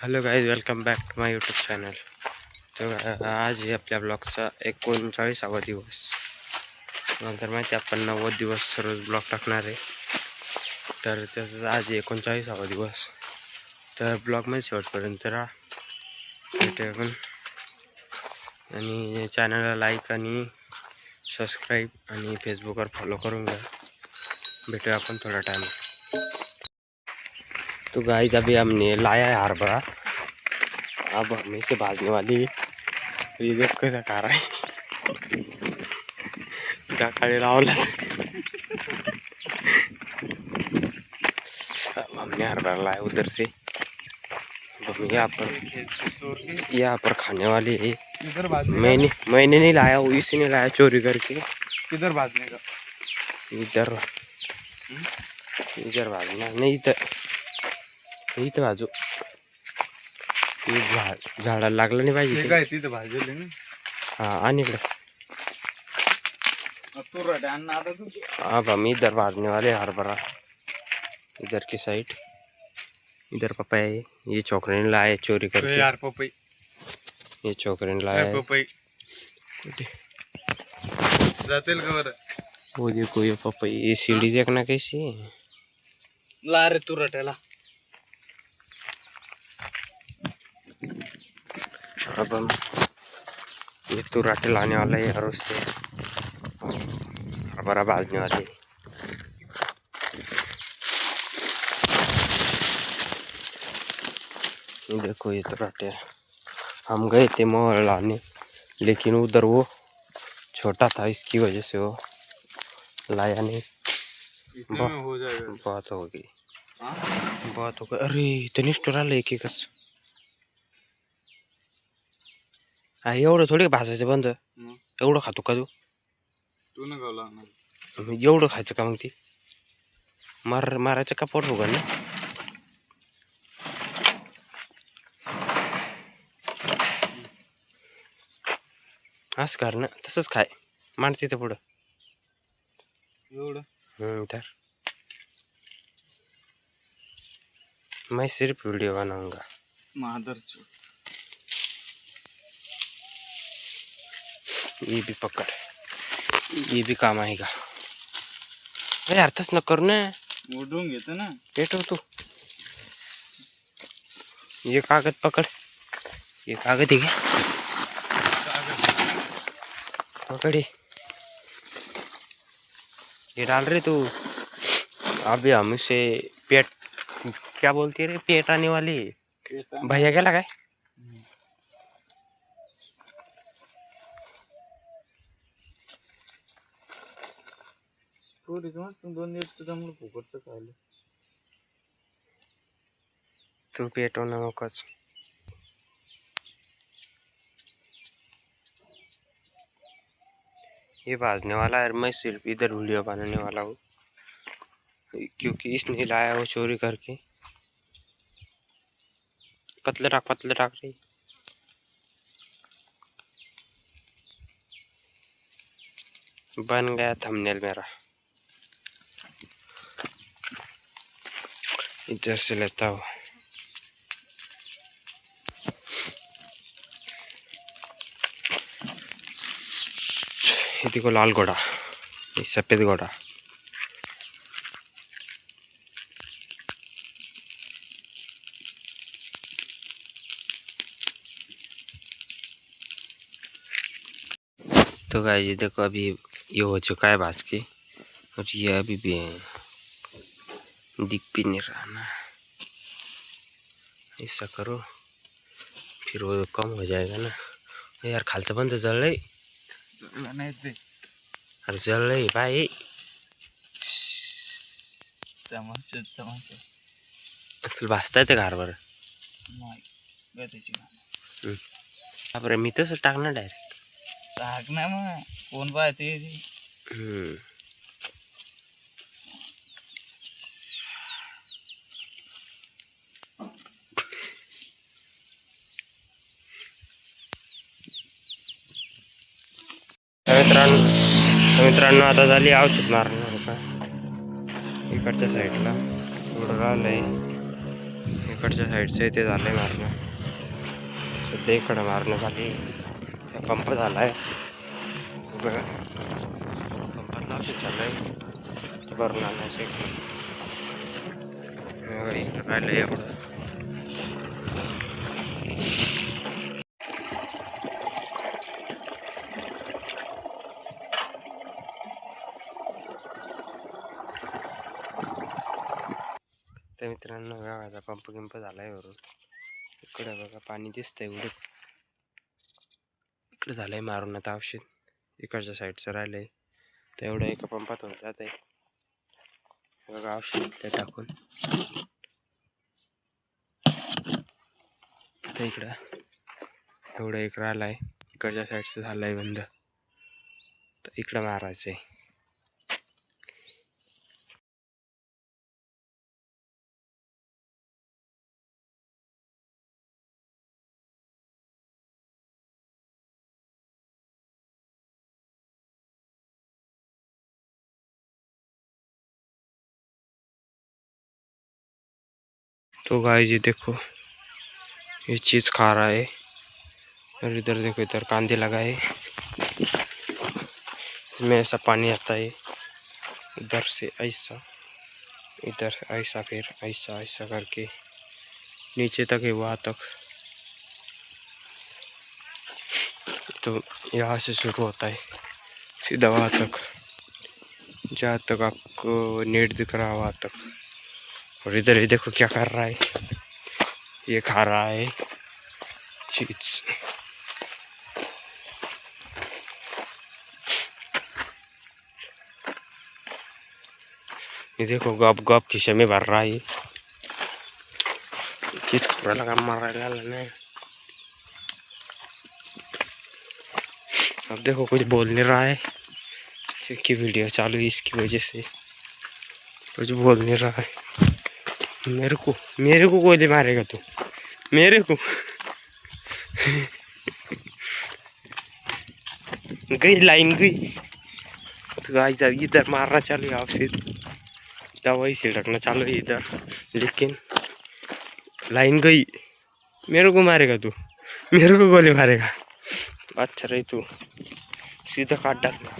Hello guys, welcome back to my YouTube channel. तर आज आहे आपल्या ब्लॉगचा 39वा दिवस. नंतर माहिती आपण 90 दिवस रोज ब्लॉग टाकणार आहे. तर त्याचं आज 39वा दिवस. तर ब्लॉगमध्ये शेवटपर्यंत राहा, भेटूया आपण. आणि चॅनलला लाईक आणि सबस्क्राईब आणि फेसबुकवर फॉलो करून घ्या. भेटूया आपण थोड़ा टाइम. तो गाइस अभी हमने लाया है हरभरा. अब हमें से भाजने वाली ये देख कैसा खा रहा है. काकाने लावला. अब हमने हरभरा लाया उधर से. यहाँ पर खाने वाले है. मैंने नहीं लाया, वो इसी ने लाया चोरी करके. किधर भाजने का? इधर इधर भाजना नहीं, इथं भाजू. झाडाला लागलं नाही पाहिजे. काय तिथं भाजले ना. हा, आणि इकडे अब हम इधर भाजने वाले हरभरा. इधर की साइड इधर पपाया है. ये छोकरे ने लाया चोरी करके. यार पपई, ये छोकरे ने लाया पपई जातील का बरं? वो देखो ये पपई. ये सीढ़ी देखना कैसी है. ला रे तू रट्याला. अब हम ये तुराटे लाने वाला है और उससे हरभरा भाजने वाले. देखो ये तुराटे. हम गए थे मोहर लाने, लेकिन उधर वो छोटा था, इसकी वजह से वो लाया नहीं. इतने में हो जाएगा. बहुत हो गई. बहुत हो गई. अरे इतनी स्टोरा लेके कस. अरे एवढं थोडी भाजायचं बंद. एवढं खातो का तू? तू न गावला ना. एवढं खायचं का मग? ती मारायचं का पोट होगा ना. असं कर ना, तसंच खाय. मांड तिथं पुढं. एवढं तर मैं सिर्फ वीडियो बनाऊंगा. मादर चोद. ये भी पकड़, ये भी काम आएगा. अरे यार तस न करू ना. ओढून घेतो ना. पेटव तू. ये कागद पकड़. ये कागद है क्या? पकड़ी. ये डाल रहे तू. अभी हम इसे पेट क्या बोलती रे, पेट आने वाली. भैया क्या लगा. थोडी समज तू 2 दिवस तुझा मुलं फुकटचं खायला. तू पेटो ना नकोच. ये भाजने वाला है. मैं सिर्फ इधर वीडियो बनाने वाला हूँ, क्योंकि इसने लाया वो चोरी करके. पतले टाक रही. बन गया थंबनेल मेरा. इधर से लेता हूँ. देखो लाल घोड़ा, ये सफेद घोड़ा. तो गाइस ये देखो, अभी ये हो चुका है भाज के, और ये अभी भी दिख भी नहीं रहा ना. ऐसा करो फिर वो कम हो जाएगा ना. यार खालचं बंद जळ रही. नाही ते अरे जळ रही भाई. तमाशा असल भाजता येते का हरभरा? नाही गतीची बापरे, मी तसं टाकणार डायरेक्ट. टाक ना मग. कोण पाहते. मित्रांनो आता झाली औषध मारणार का इकडच्या साईडला. थोडं राहिलंय. इकडच्या साईडचं ते झालंय मारणं. सध्या इकडं मारणं झाली. त्या पंप झालाय बघा. पंपातलं औषध चाललंय भरून आणायचं इकडं. इकडं राहिलं एवढं. तर मित्रांनो बघा पंप गिंप झालाय वरून. इकडं बघा पाणी दिसतंय एवढं. इकडं झालंय मारून आता औषध. इकडच्या साईडचं राहिलंय तर एवढं एका पंपात होऊन जात आहे बघा औषध ते टाकून. आता इकडं एवढं एक राहिलाय. इकडच्या साईडचं झालंय बंद तर इकडं मारायचंय. तो गाइस जी देखो ये चीज खा रहा है और इधर देखो इधर कांदे लगा है. इसमें ऐसा पानी आता है इधर से ऐसा, इधर ऐसा, फिर ऐसा ऐसा करके नीचे तक है वहाँ तक. तो यहाँ से शुरू होता है सीधा वहाँ तक जहाँ तक आपको नेट दिख रहा है वहाँ तक. और इधर ये देखो क्या कर रहा है. ये खा रहा है चीज. ये देखो गप गप खिसे में भर रहा है. चीज खा रहा लगा मार रहा है. अब देखो कुछ बोल नहीं रहा है क्योंकि वीडियो चालू है इसकी वजह से कुछ बोल नहीं रहा है. मेरे को गोली मारेगा तू मेरे को. गई लाइन गई. तो गाइस अब इधर मारना चालू है आपसे. दवाई छिड़कना चालू है इधर लेकिन लाइन गई. मेरे को मारेगा तू मेरे को गोली मारेगा. अच्छा रही तू सीधा काट डालना.